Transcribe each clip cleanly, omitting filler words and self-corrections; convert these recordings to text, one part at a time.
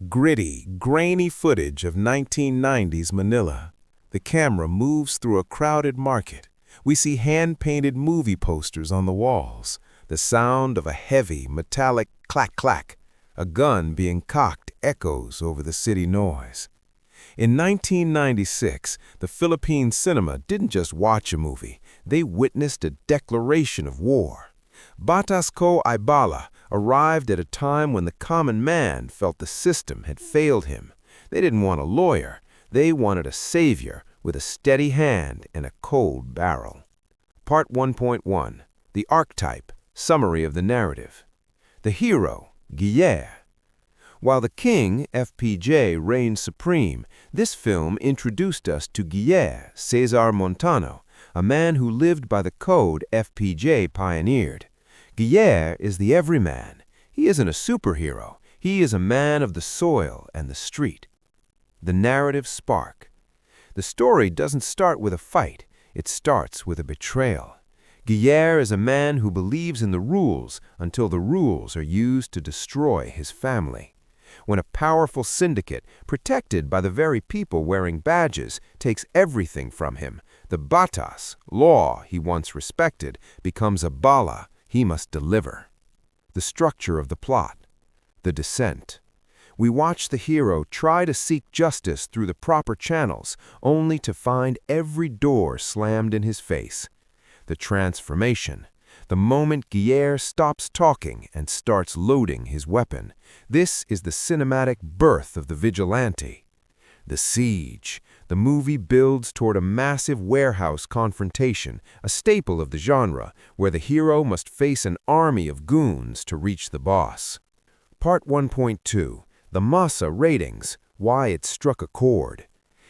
Gritty, grainy footage of 1990s Manila. The camera moves through a crowded market. We see hand-painted movie posters on the walls. The sound of a heavy, metallic clack-clack. A gun being cocked echoes over the city noise. In 1996, the Philippine cinema didn't just watch a movie. They witnessed a declaration of war. Batas Ko Ay Bala arrived at a time when the common man felt the system had failed him. They didn't want a lawyer. They wanted a savior with a steady hand and a cold barrel. Part 1.1. The Archetype, Summary of the Narrative. The hero, Guillermo. While the king, FPJ, reigned supreme, this film introduced us to Guillermo Cesar Montano, a man who lived by the code FPJ pioneered. Guillermo is the everyman. He isn't a superhero. He is a man of the soil and the street. The narrative spark. The story doesn't start with a fight. It starts with a betrayal. Guillermo is a man who believes in the rules until the rules are used to destroy his family. When a powerful syndicate, protected by the very people wearing badges, takes everything from him, the batas, law he once respected, becomes a bala he must deliver. The structure of the plot. The descent. We watch the hero try to seek justice through the proper channels, only to find every door slammed in his face. The transformation. The moment Guillermo stops talking and starts loading his weapon. This is the cinematic birth of the vigilante. The siege. The movie builds toward a massive warehouse confrontation, a staple of the genre, where the hero must face an army of goons to reach the boss. Part 1.2. The Masa Ratings, Why It Struck a Chord.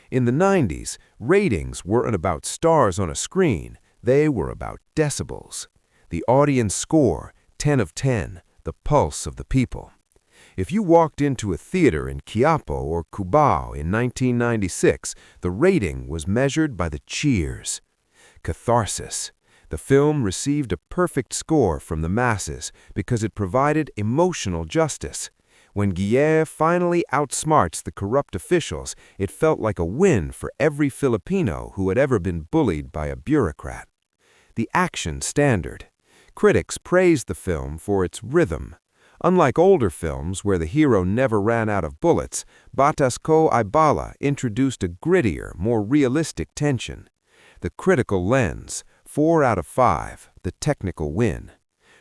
In the 90s, ratings weren't about stars on a screen, they were about decibels. The audience score, 10 of 10, the pulse of the people. If you walked into a theater in Quiapo or Cubao in 1996, the rating was measured by the cheers. Catharsis. The film received a perfect score from the masses because it provided emotional justice. When Guillermo finally outsmarts the corrupt officials, it felt like a win for every Filipino who had ever been bullied by a bureaucrat. The action standard. Critics praised the film for its rhythm. Unlike older films where the hero never ran out of bullets, Batas Ko Ay Bala introduced a grittier, more realistic tension. The critical lens, 4 out of 5, the technical win.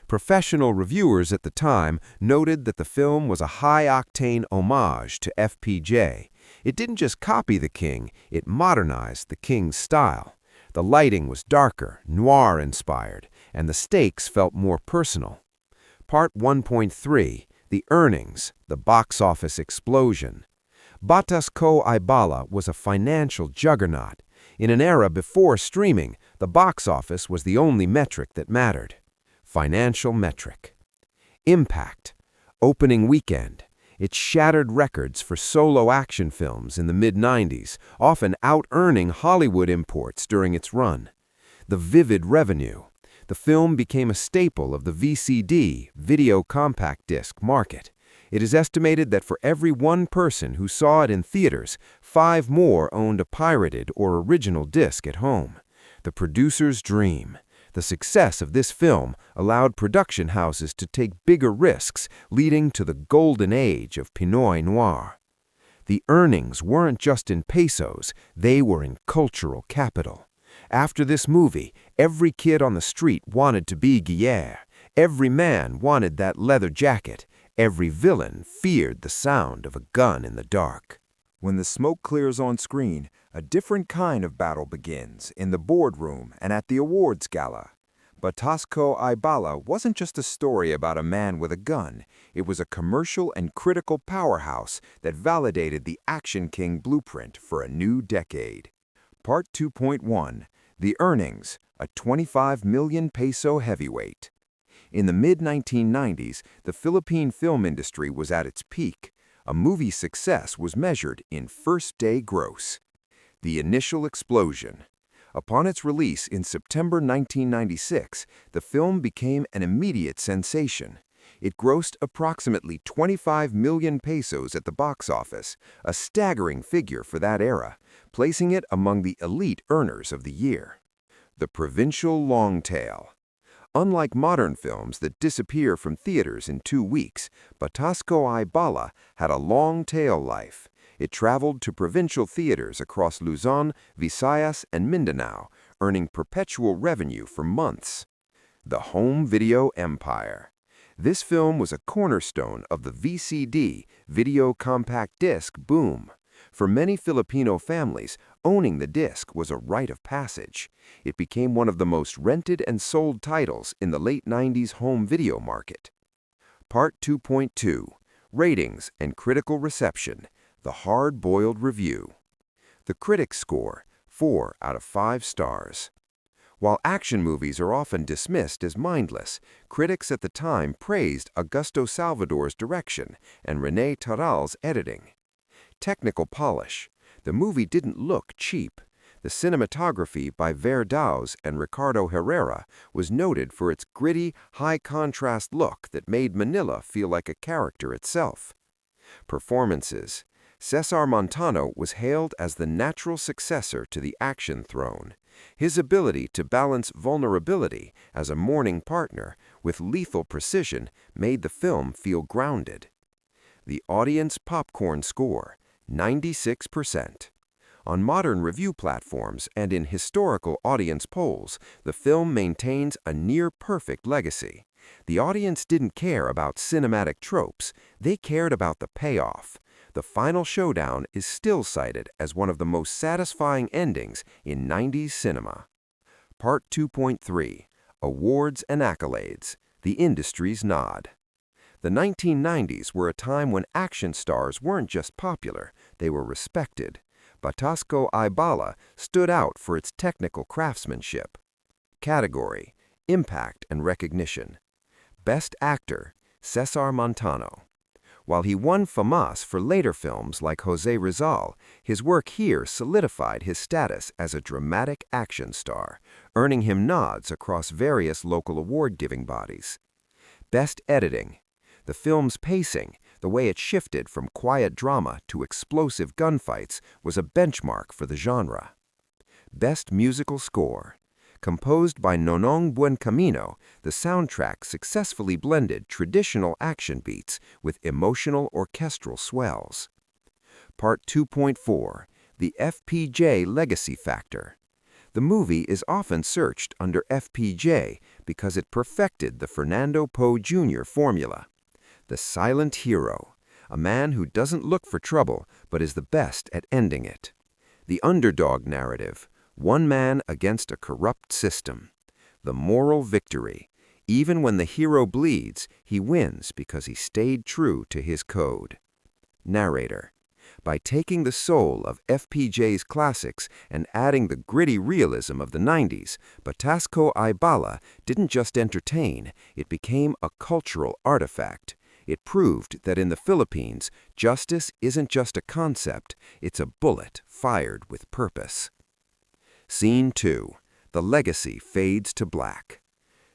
Professional reviewers at the time noted that the film was a high-octane homage to FPJ. It didn't just copy the king, it modernized the king's style. The lighting was darker, noir-inspired, and the stakes felt more personal. Part 1.3. The Earnings, the Box Office Explosion. Batas Ko Ay Bala was a financial juggernaut. In an era before streaming, the box office was the only metric that mattered. Financial metric. Impact. Opening weekend. It shattered records for solo action films in the mid-90s, often out-earning Hollywood imports during its run. The vivid revenue. The film became a staple of the VCD, video compact disc, market. It is estimated that for every one person who saw it in theaters, 5 more owned a pirated or original disc at home. The producer's dream. The success of this film allowed production houses to take bigger risks, leading to the golden age of Pinoy noir. The earnings weren't just in pesos, they were in cultural capital. After this movie, every kid on the street wanted to be Guillermo. Every man wanted that leather jacket. Every villain feared the sound of a gun in the dark. When the smoke clears on screen, a different kind of battle begins in the boardroom and at the awards gala. Batas Ko Ay Bala wasn't just a story about a man with a gun. It was a commercial and critical powerhouse that validated the Action King blueprint for a new decade. Part 2.1. The Earnings, a 25 million peso heavyweight. In the mid-1990s, the Philippine film industry was at its peak. A movie's success was measured in first-day gross. The initial explosion. Upon its release in September 1996, the film became an immediate sensation. It grossed approximately 25 million pesos at the box office, a staggering figure for that era, placing it among the elite earners of the year. The provincial long tail. Unlike modern films that disappear from theaters in 2 weeks, Batas Ko Ay Bala had a long tail life. It traveled to provincial theaters across Luzon, Visayas, and Mindanao, earning perpetual revenue for months. The home video empire. This film was a cornerstone of the VCD, video compact disc, boom. For many Filipino families, owning the disc was a rite of passage. It became one of the most rented and sold titles in the late 90s home video market. Part 2.2. Ratings and Critical Reception. The Hard-Boiled Review. The critics score, 4 out of 5 stars. While action movies are often dismissed as mindless, critics at the time praised Augusto Salvador's direction and René Taral's editing. Technical polish. The movie didn't look cheap. The cinematography by Verdaus and Ricardo Herrera was noted for its gritty, high-contrast look that made Manila feel like a character itself. Performances. Cesar Montano was hailed as the natural successor to the action throne. His ability to balance vulnerability as a mourning partner with lethal precision made the film feel grounded. The audience popcorn score, 96%. On modern review platforms and in historical audience polls, the film maintains a near-perfect legacy. The audience didn't care about cinematic tropes, they cared about the payoff. The final showdown is still cited as one of the most satisfying endings in 90s cinema. Part 2.3. Awards and Accolades. The Industry's Nod. The 1990s were a time when action stars weren't just popular, they were respected. Batas Ko Ay Bala stood out for its technical craftsmanship. Category: Impact and Recognition. Best Actor: Cesar Montano. While he won FAMAS for later films like Jose Rizal, his work here solidified his status as a dramatic action star, earning him nods across various local award-giving bodies. Best Editing. The film's pacing, the way it shifted from quiet drama to explosive gunfights, was a benchmark for the genre. Best Musical Score. Composed by Nonong Buencamino, the soundtrack successfully blended traditional action beats with emotional orchestral swells. Part 2.4. The FPJ Legacy Factor. The movie is often searched under FPJ because it perfected the Fernando Poe Jr. formula. The silent hero, a man who doesn't look for trouble but is the best at ending it. The underdog narrative, one man against a corrupt system. The moral victory. Even when the hero bleeds, he wins because he stayed true to his code. Narrator. By taking the soul of FPJ's classics and adding the gritty realism of the 90s, Batas Ko Ay Bala didn't just entertain, it became a cultural artifact. It proved that in the Philippines, justice isn't just a concept, it's a bullet fired with purpose. Scene 2. The legacy fades to black.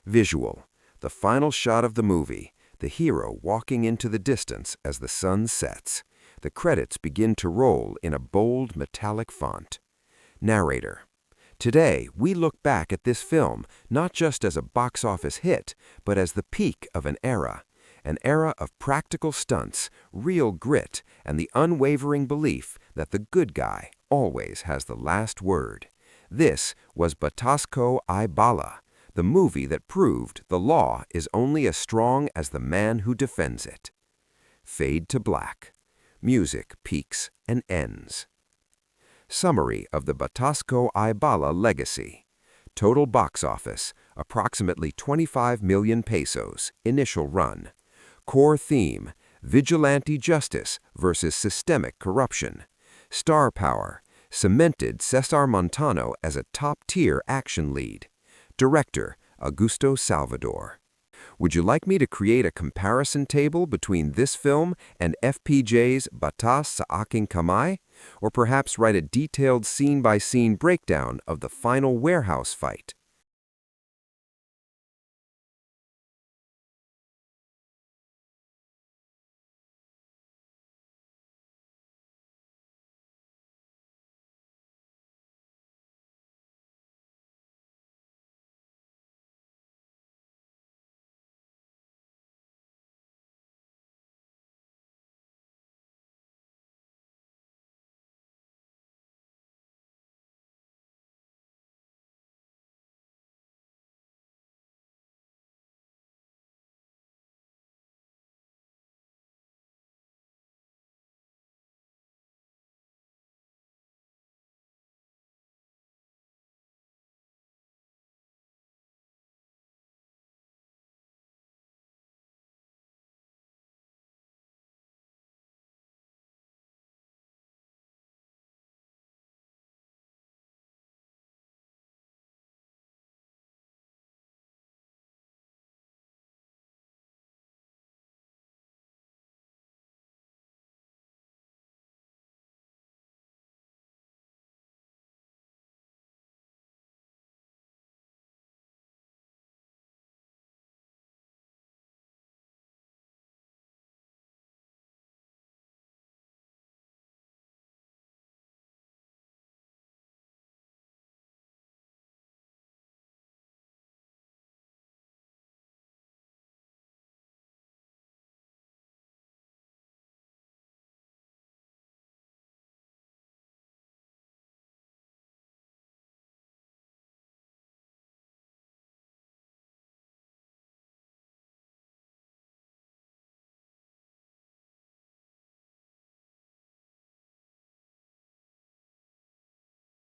Visual. The final shot of the movie, the hero walking into the distance as the sun sets. The credits begin to roll in a bold metallic font. Narrator. Today, we look back at this film not just as a box office hit, but as the peak of an era of practical stunts, real grit, and the unwavering belief that the good guy always has the last word. This was Batas Ko Ay Bala, the movie that proved the law is only as strong as the man who defends it. Fade to black. Music peaks and ends. Summary of the Batas Ko Ay Bala legacy. Total box office, approximately 25 million pesos, initial run. Core theme, vigilante justice versus systemic corruption. Star power, cemented Cesar Montano as a top-tier action lead. Director, Augusto Salvador. Would you like me to create a comparison table between this film and FPJ's Batas sa Aking Kamay? Or perhaps write a detailed scene-by-scene breakdown of the final warehouse fight?